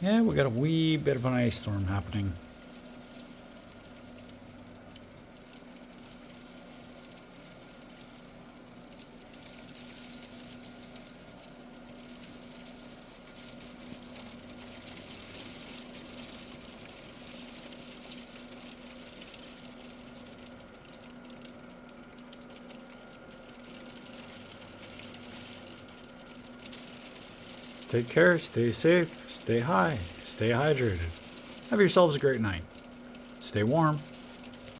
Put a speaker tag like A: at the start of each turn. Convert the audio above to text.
A: Yeah, we got a wee bit of an ice storm happening. Take care, stay safe, stay high, stay hydrated. Have yourselves a great night. Stay warm.